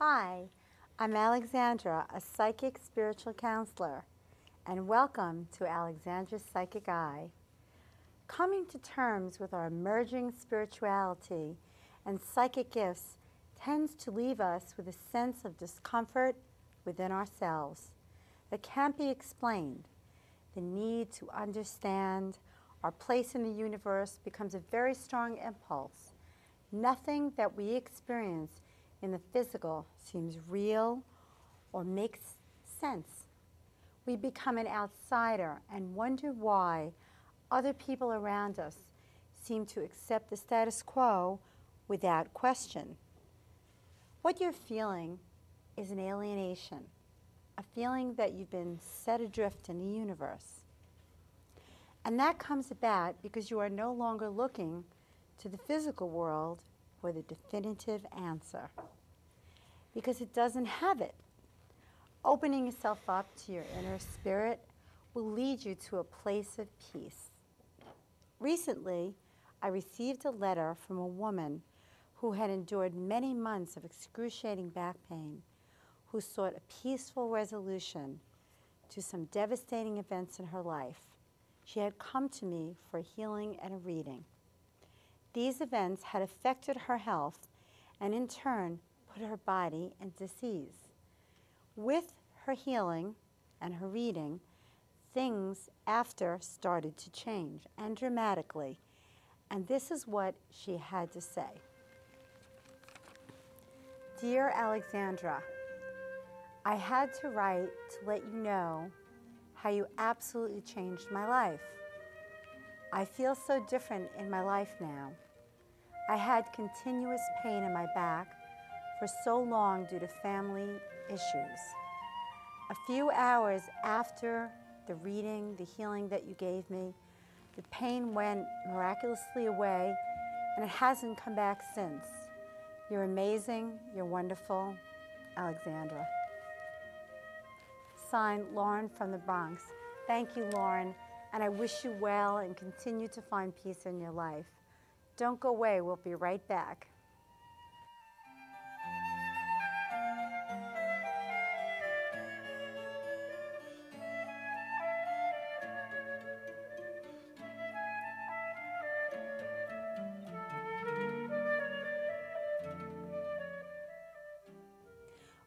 Hi, I'm Alexandra, a psychic spiritual counselor, and welcome to Alexandra's Psychic Eye. Coming to terms with our emerging spirituality and psychic gifts tends to leave us with a sense of discomfort within ourselves that can't be explained. The need to understand our place in the universe becomes a very strong impulse. Nothing that we experience in the physical seems real or makes sense. We become an outsider and wonder why other people around us seem to accept the status quo without question. What you're feeling is an alienation, a feeling that you've been set adrift in the universe. And that comes about because you are no longer looking to the physical world for the definitive answer, because it doesn't have it. Opening yourself up to your inner spirit will lead you to a place of peace. Recently, I received a letter from a woman who had endured many months of excruciating back pain, who sought a peaceful resolution to some devastating events in her life. She had come to me for healing and a reading. These events had affected her health and in turn put her body in disease. With her healing and her reading, things after started to change, and dramatically. And this is what she had to say. Dear Alexandra, I had to write to let you know how you absolutely changed my life. I feel so different in my life now. I had continuous pain in my back for so long due to family issues. A few hours after the reading, the healing that you gave me, the pain went miraculously away, and it hasn't come back since. You're amazing, you're wonderful, Alexandra. Signed, Lauren from the Bronx. Thank you, Lauren, and I wish you well and continue to find peace in your life. Don't go away, we'll be right back.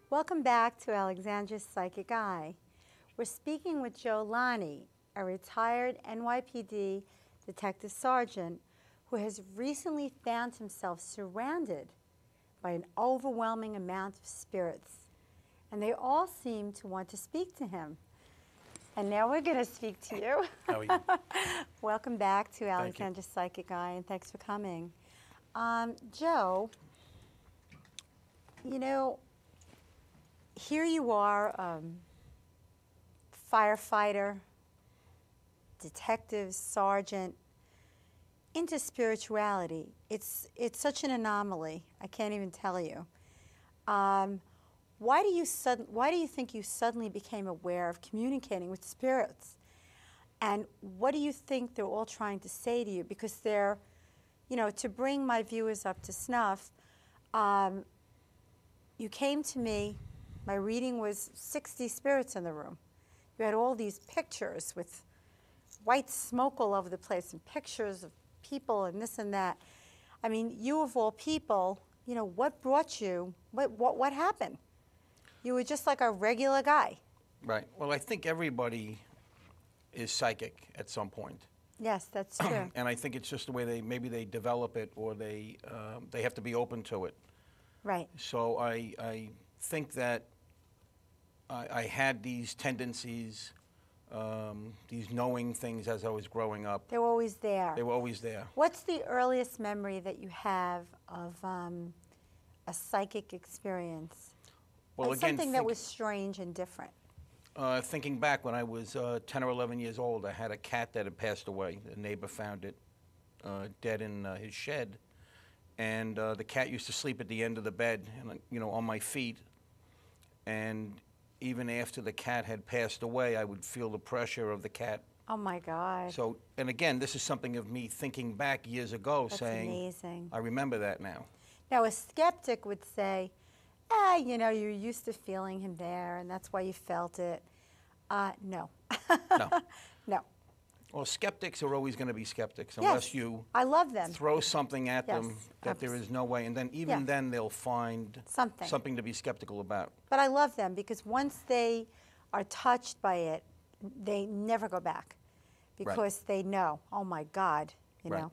Welcome back to Alexandra's Psychic Eye. We're speaking with Lani, a retired NYPD detective sergeant who has recently found himself surrounded by an overwhelming amount of spirits, and they all seem to want to speak to him. And now we're going to speak to you. How are you? Welcome back to Alexandra's Psychic Eye, and thanks for coming. Joe, you know, here you are, firefighter, detective, sergeant, into spirituality. It's such an anomaly. I can't even tell you. Why do you think you suddenly became aware of communicating with spirits? And what do you think they're all trying to say to you? Because they're, you know, to bring my viewers up to snuff, you came to me. My reading was 60 spirits in the room. You had all these pictures with white smoke all over the place and pictures of people and this and that. I mean, you of all people, you know, what brought you, what happened? You were just like a regular guy. Right. Well, I think everybody is psychic at some point. Yes, that's true. And I think it's just the way maybe they develop it, or they have to be open to it. Right. So I think that I had these tendencies, these knowing things as I was growing up. They were always there. They were always there. What's the earliest memory that you have of a psychic experience? Well, And again, something that was strange and different. thinking back when I was 10 or 11 years old, I had a cat that had passed away. A neighbor found it dead in his shed. And the cat used to sleep at the end of the bed, and, you know, on my feet. And even after the cat had passed away, I would feel the pressure of the cat. Oh my God. So, and again, this is something of me thinking back years ago, That's saying, amazing. I remember that now. Now, a skeptic would say you know, you're used to feeling him there, and that's why you felt it. No. No. No. Well, skeptics are always going to be skeptics Yes. unless you I love them. throw something at them Yes, that there is no way, and then even Yes. then they'll find Something. to be skeptical about. But I love them because once they are touched by it, they never go back because they know, oh my God, you Right. know.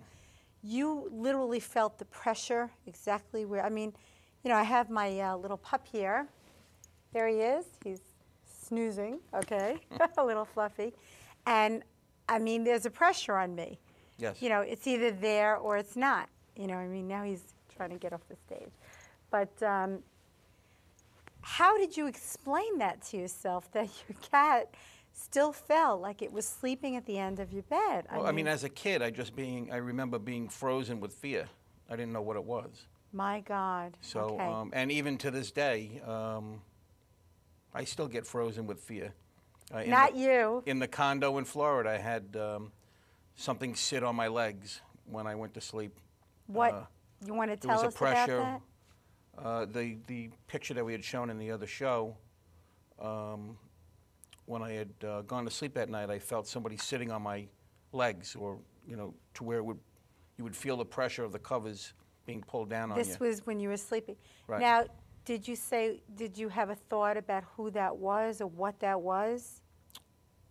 You literally felt the pressure exactly where, I mean, you know, I have my little pup here. There he is. He's snoozing, okay, a little fluffy. And I mean, there's a pressure on me. Yes. You know, it's either there or it's not. You know, I mean, now he's trying to get off the stage. But how did you explain that to yourself, that your cat still felt like it was sleeping at the end of your bed? Well, I mean, as a kid, I remember being frozen with fear. I didn't know what it was. My God. So, okay. and even to this day, I still get frozen with fear. Not you. In the condo in Florida, I had something sit on my legs when I went to sleep. What? You want to There was tell a us pressure. about that? The picture that we had shown in the other show, when I had gone to sleep that night, I felt somebody sitting on my legs, or you know, to where you would feel the pressure of the covers being pulled down on you. This was when you were sleeping. Right. Now, did you have a thought about who that was or what that was?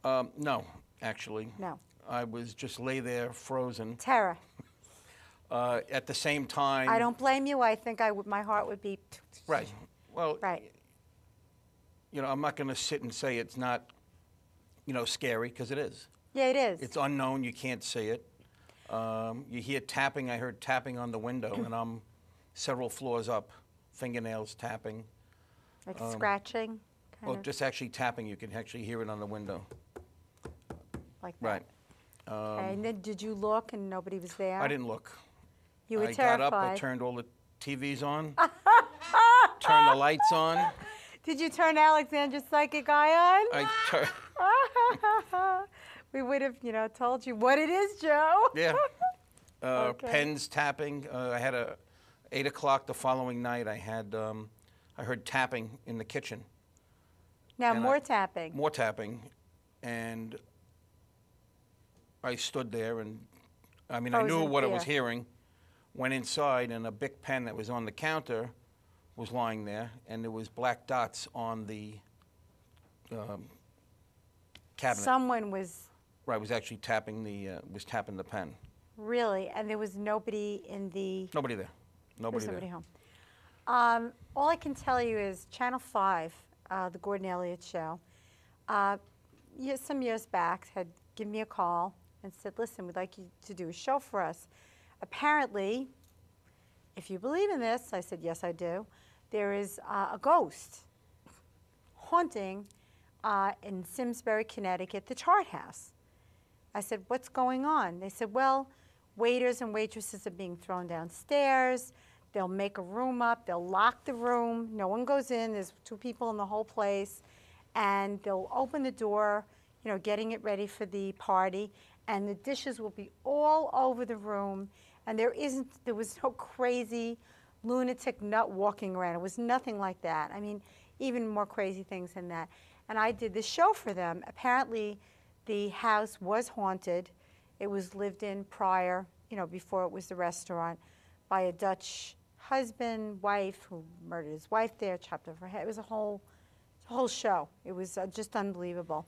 No, actually. No. I was just lay there frozen. Terror. At the same time. I don't blame you. I think my heart would be. Right. Well. Right. You know, I'm not going to sit and say it's not, you know, scary, because it is. Yeah, it is. It's unknown. You can't see it. You hear tapping. I heard tapping on the window, and I'm several floors up, fingernails tapping. Like scratching? Well, Kind of just actually tapping. You can actually hear it on the window. like that. Right. Okay, and then did you look and nobody was there? I didn't look. You were I terrified. got up. I turned all the TVs on. Turned the lights on. Did you turn Alexandra's psychic eye on? I We would have, you know, told you what it is, Joe. Yeah. Okay. Pens tapping. I had 8 o'clock the following night. I heard tapping in the kitchen. Now, And more tapping. More tapping, and I stood there, and I mean, I knew Frozen what I was fear. hearing. Went inside, and a big pen that was on the counter was lying there, and there was black dots on the cabinet. Someone was Right, was actually tapping the pen. really, and there was nobody in the. Nobody there. Nobody There's nobody there. home. All I can tell you is Channel 5, the Gordon Elliott Show, some years back had given me a call and said, listen, we'd like you to do a show for us. Apparently, if you believe in this, I said, yes, I do, there is a ghost haunting in Simsbury, Connecticut, the Chart House. I said, what's going on? They said, well, waiters and waitresses are being thrown downstairs. They'll make a room up. They'll lock the room. No one goes in. There's 2 people in the whole place. And they'll open the door, you know, getting it ready for the party. And the dishes will be all over the room. And there was no crazy lunatic nut walking around. It was nothing like that. I mean, even more crazy things than that. And I did this show for them. Apparently, the house was haunted. It was lived in prior, you know, before it was the restaurant, by a Dutch husband, wife, who murdered his wife there, chopped off her head. It was a whole show. It was just unbelievable.